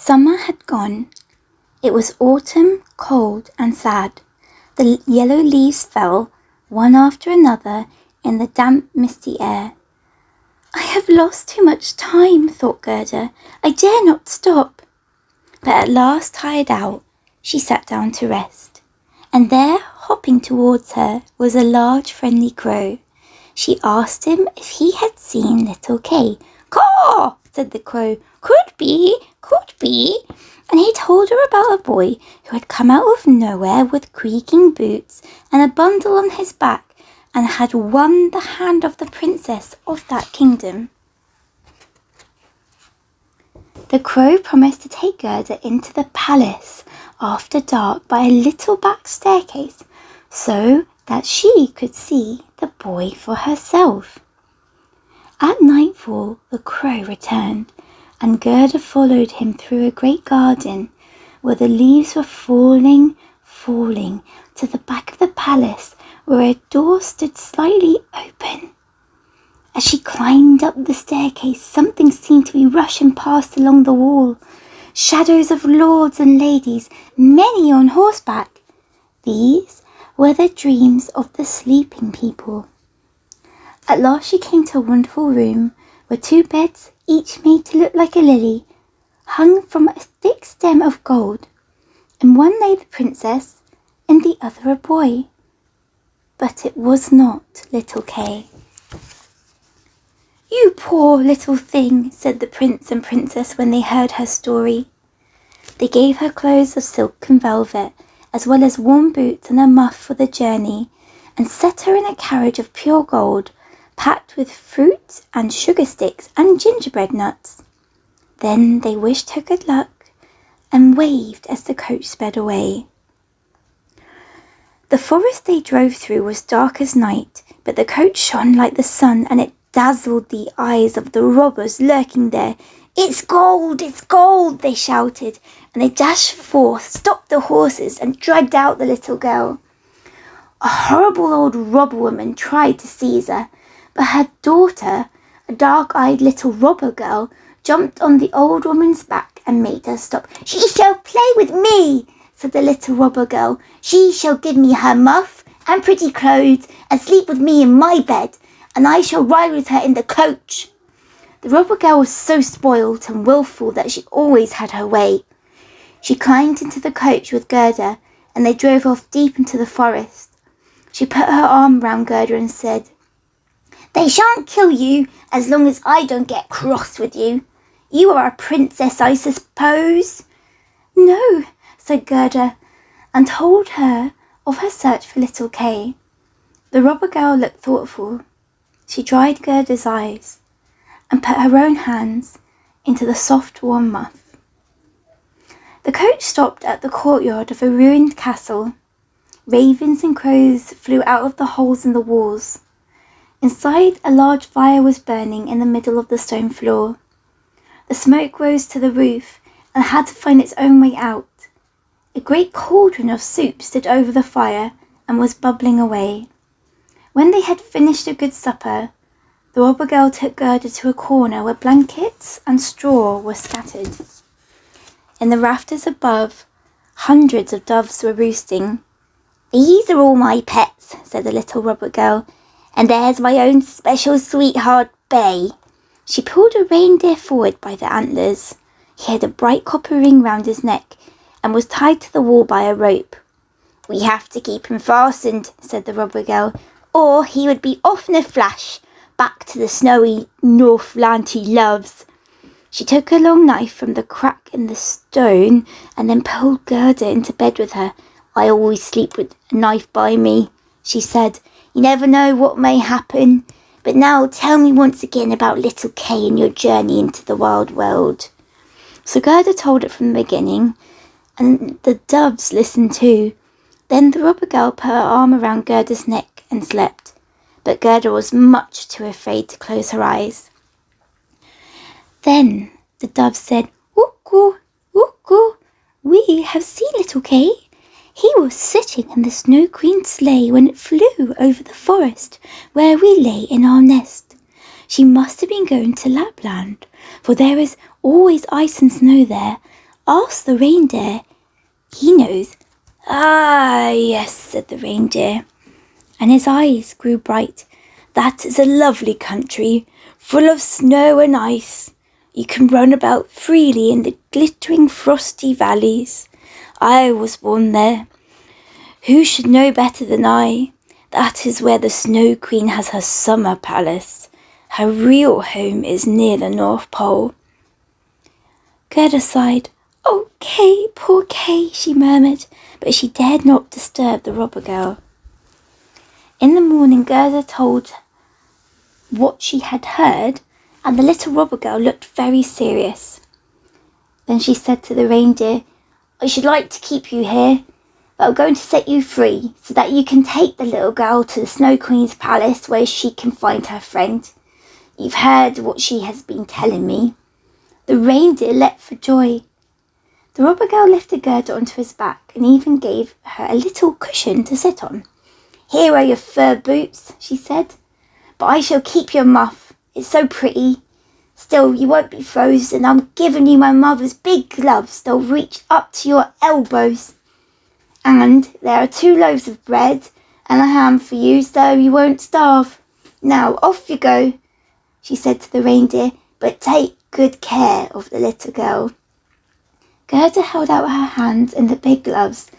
Summer had gone. It was autumn, cold and sad. The yellow leaves fell, one after another, in the damp, misty air. "I have lost too much time," thought Gerda. "I dare not stop." But at last, tired out, she sat down to rest. And there, hopping towards her, was a large friendly crow. She asked him if he had seen little Kay. "Caw!" said the crow. "Could be, could be." And he told her about a boy who had come out of nowhere with creaking boots and a bundle on his back, and had won the hand of the princess of that kingdom. The crow promised to take Gerda into the palace after dark by a little back staircase, so that she could see the boy for herself. At nightfall the crow returned, and Gerda followed him through a great garden where the leaves were falling to the back of the palace, where a door stood slightly open. As she climbed up the staircase, something seemed to be rushing past along the wall. Shadows of lords and ladies, many on horseback. These were the dreams of the sleeping people. At last she came to a wonderful room where two beds, each made to look like a lily, hung from a thick stem of gold. In one lay the princess, in the other a boy. But it was not little Kay. "You poor little thing," said the prince and princess when they heard her story. They gave her clothes of silk and velvet, as well as warm boots and a muff for the journey, and set her in a carriage of pure gold, packed with fruit and sugar sticks and gingerbread nuts. Then they wished her good luck and waved as the coach sped away. The forest they drove through was dark as night, but the coach shone like the sun, and it dazzled the eyes of the robbers lurking there. "It's gold! It's gold!" they shouted, and they dashed forth, stopped the horses, and dragged out the little girl. A horrible old robber woman tried to seize her, but her daughter, a dark-eyed little robber girl, jumped on the old woman's back and made her stop. "She shall play with me," said the little robber girl. "She shall give me her muff and pretty clothes and sleep with me in my bed, and I shall ride with her in the coach." The robber girl was so spoilt and wilful that she always had her way. She climbed into the coach with Gerda, and they drove off deep into the forest. She put her arm round Gerda and said, "They shan't kill you as long as I don't get cross with you. You are a princess, I suppose?" "No," said Gerda, and told her of her search for little Kay. The robber girl looked thoughtful. She dried Gerda's eyes and put her own hands into the soft, warm muff. The coach stopped at the courtyard of a ruined castle. Ravens and crows flew out of the holes in the walls. Inside, a large fire was burning in the middle of the stone floor. The smoke rose to the roof and had to find its own way out. A great cauldron of soup stood over the fire and was bubbling away. When they had finished a good supper, the robber girl took Gerda to a corner where blankets and straw were scattered. In the rafters above, hundreds of doves were roosting. "These are all my pets," said the little robber girl, "and there's my own special sweetheart, Bay." She pulled a reindeer forward by the antlers. He had a bright copper ring round his neck and was tied to the wall by a rope. "We have to keep him fastened," said the robber girl, "or he would be off in a flash, back to the snowy Northland he loves." She took a long knife from the crack in the stone and then pulled Gerda into bed with her. "I always sleep with a knife by me," she said. "You never know what may happen. But now tell me once again about little Kay and your journey into the wild world." So Gerda told it from the beginning, and the doves listened too. Then the robber girl put her arm around Gerda's neck and slept, but Gerda was much too afraid to close her eyes. Then the doves said, "Woo-coo, woo-coo, we have seen little Kay. He was sitting in the Snow Queen's sleigh when it flew over the forest where we lay in our nest. She must have been going to Lapland, for there is always ice and snow there. Ask the reindeer. He knows." "Ah, yes," said the reindeer, and his eyes grew bright. "That is a lovely country, full of snow and ice. You can run about freely in the glittering frosty valleys. I was born there. Who should know better than I? That is where the Snow Queen has her summer palace. Her real home is near the North Pole." Gerda sighed. "Oh, Kay, poor Kay," she murmured, but she dared not disturb the robber girl. In the morning, Gerda told what she had heard, and the little robber girl looked very serious. Then she said to the reindeer, "I should like to keep you here, but I'm going to set you free so that you can take the little girl to the Snow Queen's palace where she can find her friend. You've heard what she has been telling me." The reindeer leapt for joy. The robber girl lifted Gerda onto his back and even gave her a little cushion to sit on. "Here are your fur boots," she said, "but I shall keep your muff. It's so pretty. Still, you won't be frozen. I'm giving you my mother's big gloves. They'll reach up to your elbows. And there are 2 loaves of bread and a ham for you, so you won't starve. Now, off you go," she said to the reindeer, "but take good care of the little girl." Gerda held out her hands in the big gloves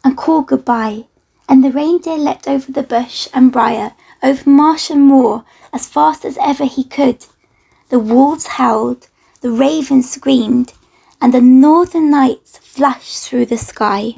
and called goodbye, and the reindeer leapt over the bush and briar, over marsh and moor, as fast as ever he could. The wolves howled, the ravens screamed, and the northern lights flashed through the sky.